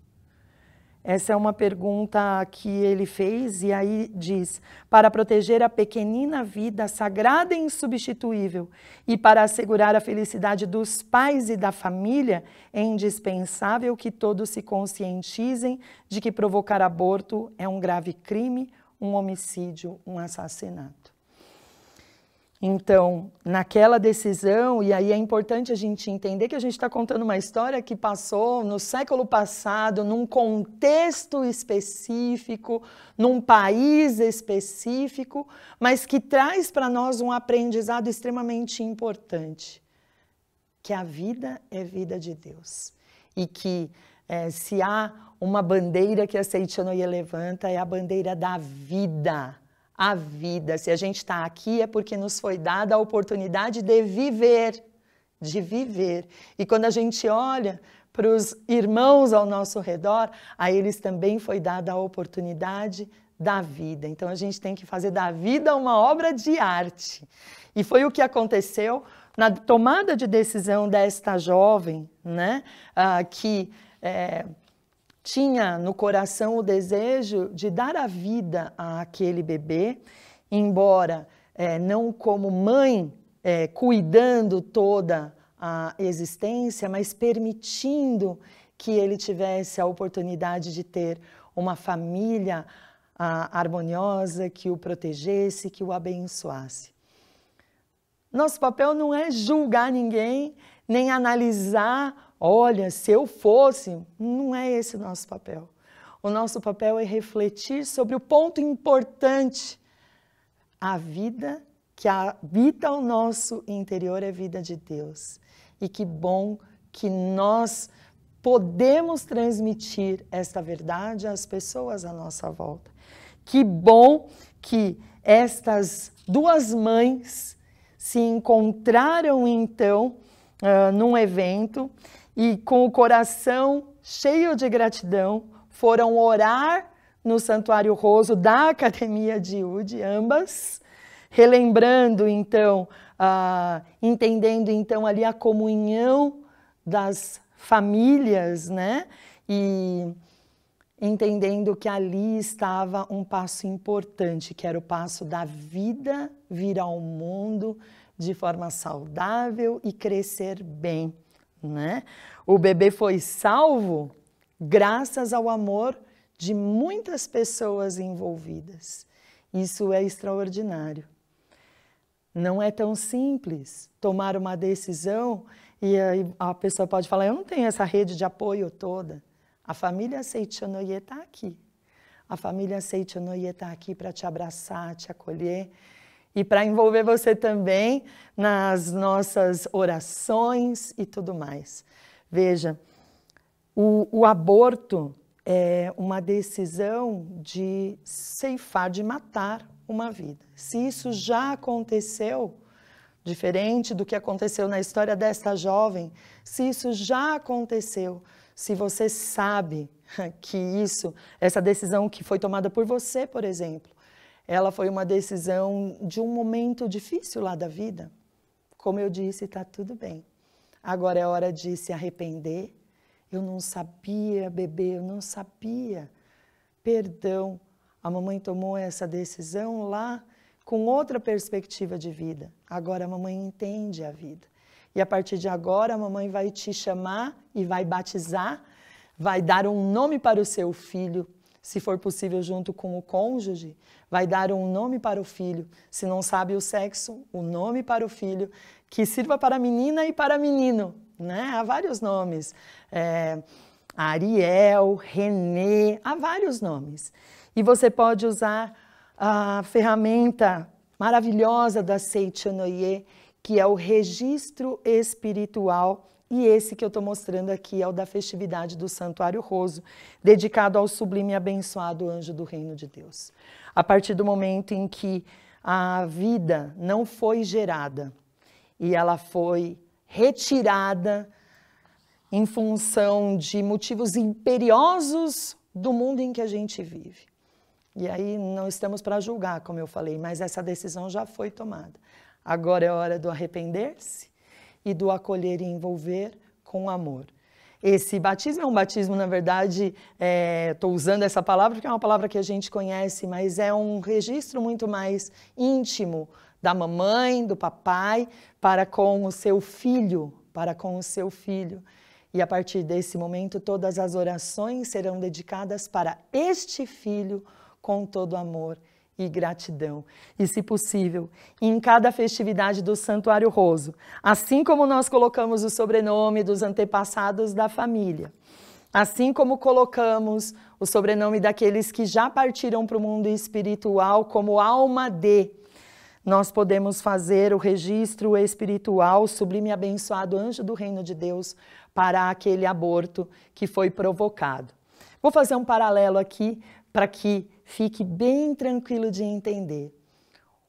Essa é uma pergunta que ele fez, e aí diz: para proteger a pequenina vida sagrada e insubstituível e para assegurar a felicidade dos pais e da família, é indispensável que todos se conscientizem de que provocar aborto é um grave crime, um homicídio, um assassinato. Então, naquela decisão, e aí é importante a gente entender que a gente está contando uma história que passou no século passado, num contexto específico, num país específico, mas que traz para nós um aprendizado extremamente importante, que a vida é vida de Deus. E que se há uma bandeira que a Seiichi no Ie levanta, é a bandeira da vida. A vida. Se a gente está aqui é porque nos foi dada a oportunidade de viver, E quando a gente olha para os irmãos ao nosso redor, a eles também foi dada a oportunidade da vida. Então a gente tem que fazer da vida uma obra de arte. E foi o que aconteceu na tomada de decisão desta jovem, né, que tinha no coração o desejo de dar a vida àquele bebê, embora não como mãe, cuidando toda a existência, mas permitindo que ele tivesse a oportunidade de ter uma família harmoniosa, que o protegesse, que o abençoasse. Nosso papel não é julgar ninguém, nem analisar: olha, se eu fosse, não é esse o nosso papel. O nosso papel é refletir sobre o ponto importante. A vida que habita o nosso interior é vida de Deus. E que bom que nós podemos transmitir esta verdade às pessoas à nossa volta. Que bom que estas duas mães se encontraram então num evento, e com o coração cheio de gratidão, foram orar no Santuário Roso da Academia de Udi, ambas, relembrando então, entendendo então ali a comunhão das famílias, né? E entendendo que ali estava um passo importante, que era o passo da vida vir ao mundo de forma saudável e crescer bem, né? O bebê foi salvo graças ao amor de muitas pessoas envolvidas. Isso é extraordinário. Não é tão simples tomar uma decisão e aí a pessoa pode falar: eu não tenho essa rede de apoio toda. A família Seiichi no Ie está aqui. A família Seiichi no Ie está aqui para te abraçar, te acolher e para envolver você também nas nossas orações e tudo mais. Veja, o aborto é uma decisão de ceifar, de matar uma vida. Se isso já aconteceu, diferente do que aconteceu na história desta jovem, se isso já aconteceu, se você sabe que essa decisão que foi tomada por você, por exemplo, ela foi uma decisão de um momento difícil lá da vida, como eu disse, está tudo bem. Agora é hora de se arrepender. Eu não sabia, bebê, eu não sabia. Perdão, a mamãe tomou essa decisão lá com outra perspectiva de vida. Agora a mamãe entende a vida. E a partir de agora a mamãe vai te chamar e vai batizar, vai dar um nome para o seu filho, se for possível junto com o cônjuge, vai dar um nome para o filho. Se não sabe o sexo, o nome para o filho, que sirva para menina e para menino, né? Há vários nomes. Ariel, Renê, há vários nomes. E você pode usar a ferramenta maravilhosa da Seichonoye, que é o registro espiritual, e esse que eu estou mostrando aqui é o da festividade do Santuário Roso, dedicado ao sublime e abençoado anjo do reino de Deus. A partir do momento em que a vida não foi gerada e ela foi retirada em função de motivos imperiosos do mundo em que a gente vive. E aí não estamos para julgar, como eu falei, mas essa decisão já foi tomada. Agora é hora do arrepender-se e do acolher e envolver com amor. Esse batismo é um batismo, na verdade, estou usando essa palavra porque é uma palavra que a gente conhece, mas é um registro muito mais íntimo da mamãe, do papai, para com o seu filho, E a partir desse momento, todas as orações serão dedicadas para este filho com todo amor e gratidão. E, se possível, em cada festividade do Santuário Roso, assim como nós colocamos o sobrenome dos antepassados da família, assim como colocamos o sobrenome daqueles que já partiram para o mundo espiritual como alma de, nós podemos fazer o registro espiritual, sublime e abençoado anjo do reino de Deus, para aquele aborto que foi provocado. Vou fazer um paralelo aqui para que fique bem tranquilo de entender.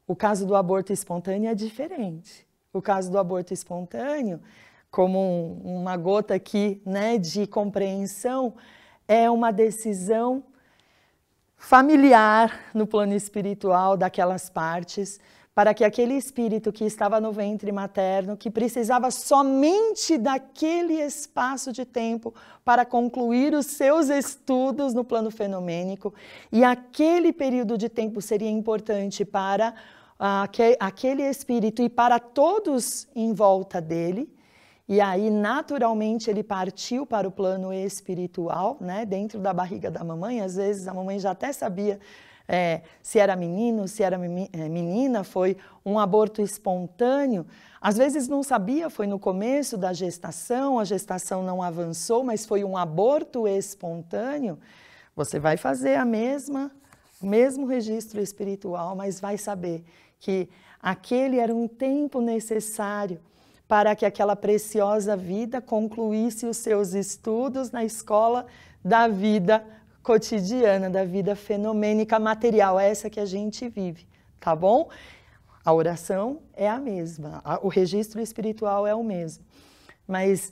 O caso do aborto espontâneo é diferente. O caso do aborto espontâneo, como uma gota aqui, né, de compreensão, é uma decisão familiar no plano espiritual daquelas partes, para que aquele espírito que estava no ventre materno, que precisava somente daquele espaço de tempo para concluir os seus estudos no plano fenomênico, e aquele período de tempo seria importante para aquele espírito e para todos em volta dele, e aí naturalmente ele partiu para o plano espiritual, né, dentro da barriga da mamãe. Às vezes a mamãe já até sabia se era menino, se era menina, foi um aborto espontâneo. Às vezes não sabia, foi no começo da gestação, a gestação não avançou, mas foi um aborto espontâneo. Você vai fazer o mesmo registro espiritual, mas vai saber que aquele era um tempo necessário para que aquela preciosa vida concluísse os seus estudos na escola da vida cotidiana, da vida fenomênica material, essa que a gente vive, tá bom? A oração é a mesma, o registro espiritual é o mesmo, mas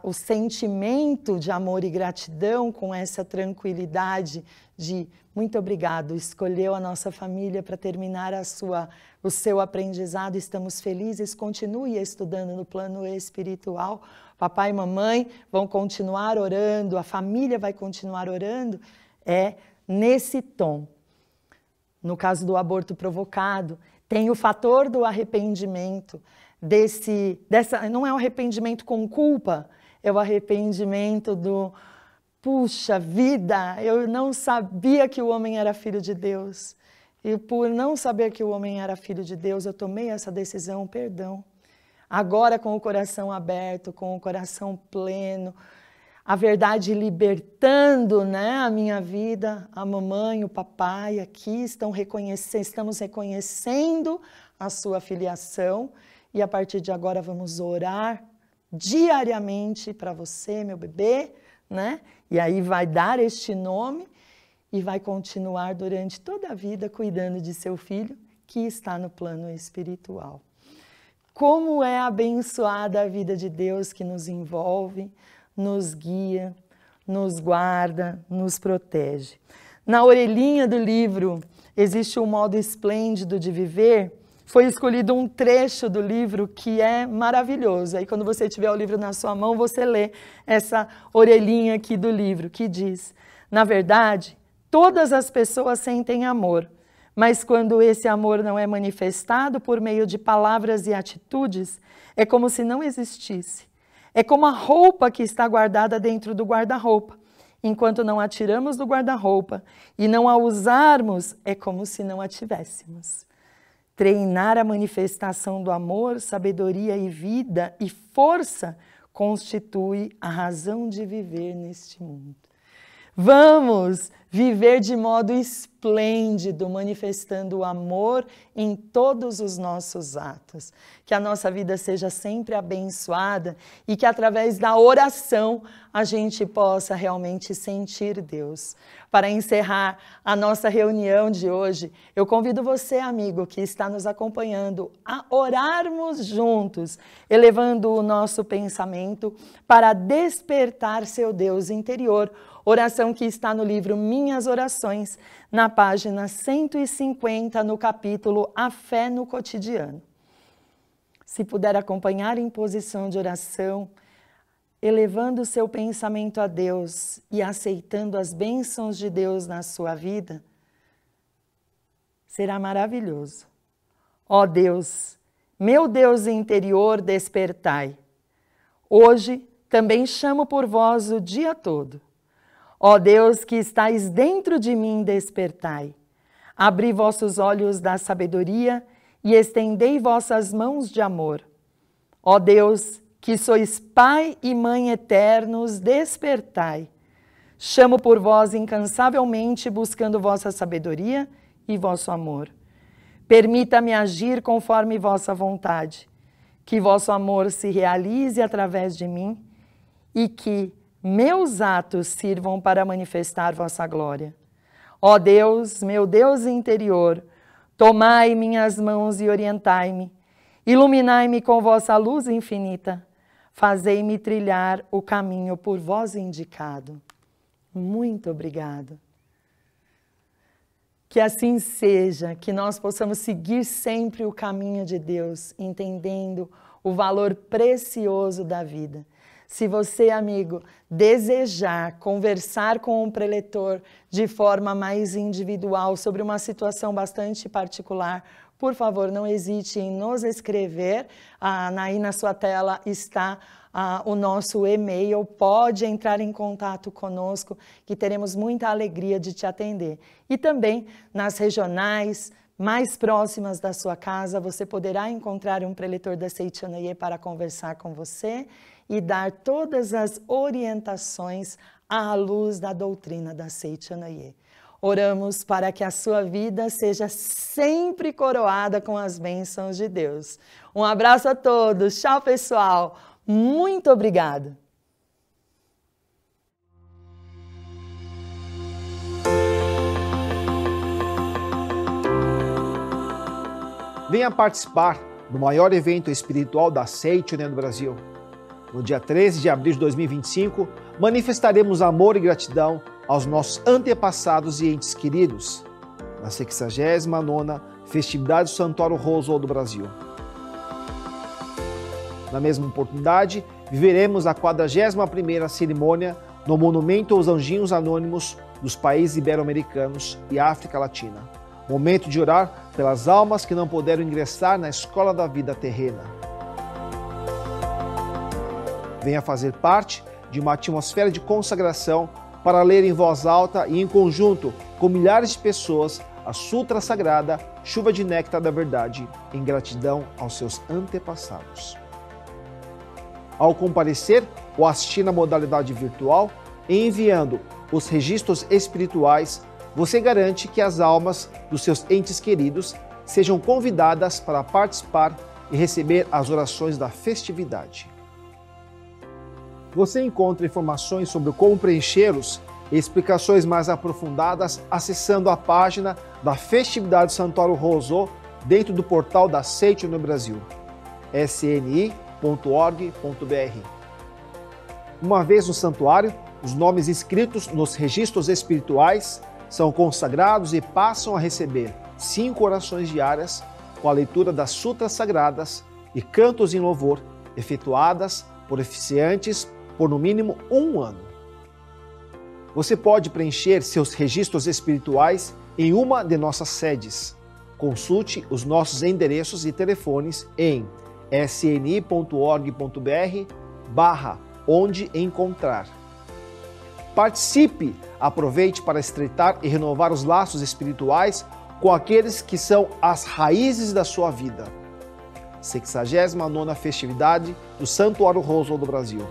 o sentimento de amor e gratidão com essa tranquilidade de muito obrigado, escolheu a nossa família para terminar o seu aprendizado, estamos felizes, continue estudando no plano espiritual, papai e mamãe vão continuar orando, a família vai continuar orando, é nesse tom. No caso do aborto provocado, tem o fator do arrependimento, não é um arrependimento com culpa, é o arrependimento do, puxa vida, eu não sabia que o homem era filho de Deus, e por não saber que o homem era filho de Deus, eu tomei essa decisão, perdão. Agora com o coração aberto, com o coração pleno, a verdade libertando, né, a minha vida, a mamãe, o papai aqui estamos reconhecendo a sua filiação e a partir de agora vamos orar diariamente para você, meu bebê, né? E aí vai dar este nome e vai continuar durante toda a vida cuidando de seu filho que está no plano espiritual. Como é abençoada a vida de Deus que nos envolve, nos guia, nos guarda, nos protege. Na orelhinha do livro existe um modo esplêndido de viver. Foi escolhido um trecho do livro que é maravilhoso. Aí quando você tiver o livro na sua mão, você lê essa orelhinha aqui do livro que diz: na verdade, todas as pessoas sentem amor, Mas quando esse amor não é manifestado por meio de palavras e atitudes, é como se não existisse. É como a roupa que está guardada dentro do guarda-roupa. Enquanto não a tiramos do guarda-roupa e não a usarmos, é como se não a tivéssemos. Treinar a manifestação do amor, sabedoria e vida e força constitui a razão de viver neste mundo. Vamos viver de modo esplêndido, manifestando o amor em todos os nossos atos. Que a nossa vida seja sempre abençoada e que através da oração a gente possa realmente sentir Deus. Para encerrar a nossa reunião de hoje, eu convido você, amigo, que está nos acompanhando, a orarmos juntos, elevando o nosso pensamento para despertar seu Deus interior. Oração que está no livro Minhas Orações, na página 150, no capítulo A Fé no Cotidiano. Se puder acompanhar em posição de oração, elevando o seu pensamento a Deus e aceitando as bênçãos de Deus na sua vida, será maravilhoso. Ó Deus, meu Deus interior, despertai. Hoje também chamo por vós o dia todo. Ó Deus que estais dentro de mim, despertai. Abri vossos olhos da sabedoria e estendei vossas mãos de amor. Ó Deus, que sois Pai e Mãe eternos, despertai. Chamo por vós incansavelmente, buscando vossa sabedoria e vosso amor. Permita-me agir conforme vossa vontade, que vosso amor se realize através de mim e que meus atos sirvam para manifestar vossa glória. Ó Deus, meu Deus interior, tomai minhas mãos e orientai-me, iluminai-me com vossa luz infinita, fazei-me trilhar o caminho por vós indicado. Muito obrigado. Que assim seja, que nós possamos seguir sempre o caminho de Deus, entendendo o valor precioso da vida. Se você, amigo, desejar conversar com um preletor de forma mais individual sobre uma situação bastante particular, por favor, não hesite em nos escrever. Aí na sua tela está o nosso e-mail. Pode entrar em contato conosco, que teremos muita alegria de te atender. E também nas regionais mais próximas da sua casa, você poderá encontrar um preletor da Seichanoye para conversar com você e dar todas as orientações à luz da doutrina da Seichanoye. Oramos para que a sua vida seja sempre coroada com as bênçãos de Deus. Um abraço a todos. Tchau, pessoal. Muito obrigada. Venha participar do maior evento espiritual da Seichanoye no Brasil. No dia 13 de abril de 2025, manifestaremos amor e gratidão aos nossos antepassados e entes queridos, na 69ª Festividade do Santuário Rosô do Brasil. Na mesma oportunidade, viveremos a 41ª cerimônia no Monumento aos Anjinhos Anônimos dos países ibero-americanos e África Latina. Momento de orar pelas almas que não puderam ingressar na escola da vida terrena. Venha fazer parte de uma atmosfera de consagração para ler em voz alta e em conjunto com milhares de pessoas a Sutra Sagrada, Chuva de Néctar da Verdade, em gratidão aos seus antepassados. Ao comparecer ou assistir na modalidade virtual, e enviando os registros espirituais, você garante que as almas dos seus entes queridos sejam convidadas para participar e receber as orações da festividade. Você encontra informações sobre como preenchê-los e explicações mais aprofundadas acessando a página da Festividade do Santuário Rosô dentro do portal da Seichanoye Brasil, sni.org.br. Uma vez no santuário, os nomes inscritos nos registros espirituais são consagrados e passam a receber 5 orações diárias com a leitura das sutras sagradas e cantos em louvor, efetuadas por oficiantes por no mínimo 1 ano. Você pode preencher seus registros espirituais em uma de nossas sedes. Consulte os nossos endereços e telefones em sni.org.br/onde encontrar. Participe, aproveite para estreitar e renovar os laços espirituais com aqueles que são as raízes da sua vida. 69ª festividade do Santuário Roosevelt do Brasil.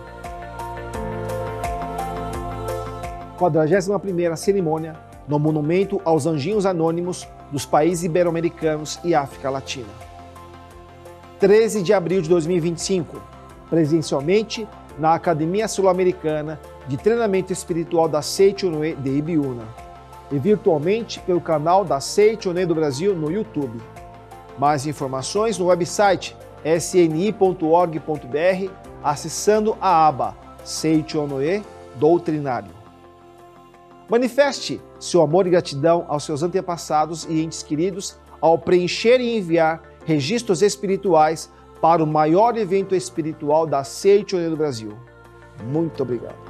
41ª cerimônia no Monumento aos Anjinhos Anônimos dos países ibero-americanos e África Latina. 13 de abril de 2025, presencialmente na Academia Sul-Americana de Treinamento Espiritual da Seichonoye de Ibiúna e virtualmente pelo canal da Seichonoye do Brasil no YouTube. Mais informações no website sni.org.br, acessando a aba Seichonoye Doutrinário. Manifeste seu amor e gratidão aos seus antepassados e entes queridos ao preencher e enviar registros espirituais para o maior evento espiritual da Seichonoye do Brasil. Muito obrigado.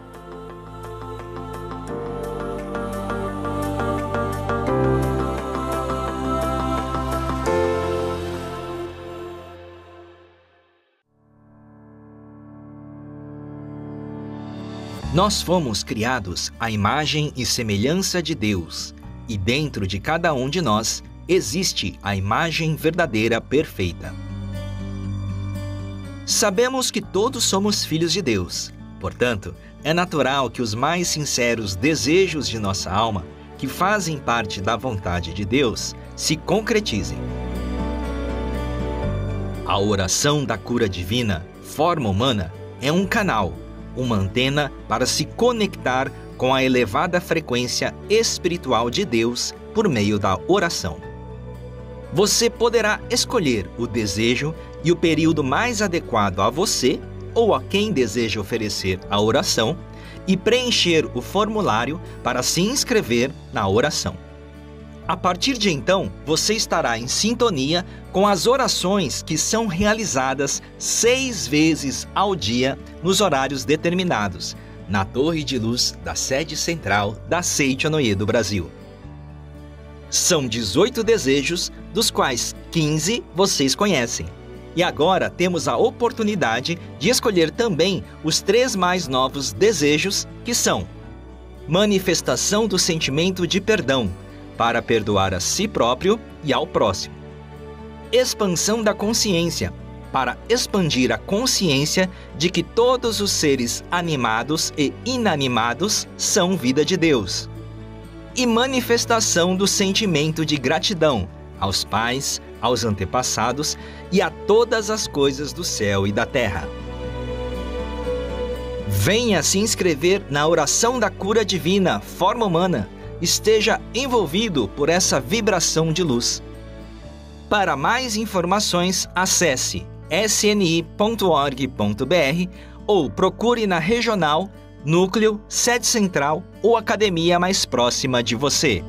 Nós fomos criados à imagem e semelhança de Deus, e dentro de cada um de nós existe a imagem verdadeira perfeita. Sabemos que todos somos filhos de Deus, portanto, é natural que os mais sinceros desejos de nossa alma, que fazem parte da vontade de Deus, se concretizem. A oração da cura divina, forma humana, é um canal, uma antena para se conectar com a elevada frequência espiritual de Deus por meio da oração. Você poderá escolher o desejo e o período mais adequado a você ou a quem deseja oferecer a oração e preencher o formulário para se inscrever na oração. A partir de então, você estará em sintonia com as orações que são realizadas 6 vezes ao dia nos horários determinados, na torre de luz da sede central da Seichonoye do Brasil. São 18 desejos, dos quais 15 vocês conhecem. E agora temos a oportunidade de escolher também os 3 mais novos desejos, que são: manifestação do sentimento de perdão, para perdoar a si próprio e ao próximo. Expansão da consciência, para expandir a consciência de que todos os seres animados e inanimados são vida de Deus. E manifestação do sentimento de gratidão aos pais, aos antepassados e a todas as coisas do céu e da terra. Venha se inscrever na oração da cura divina, forma humana. Esteja envolvido por essa vibração de luz. Para mais informações, acesse sni.org.br ou procure na regional, núcleo, sede central ou academia mais próxima de você.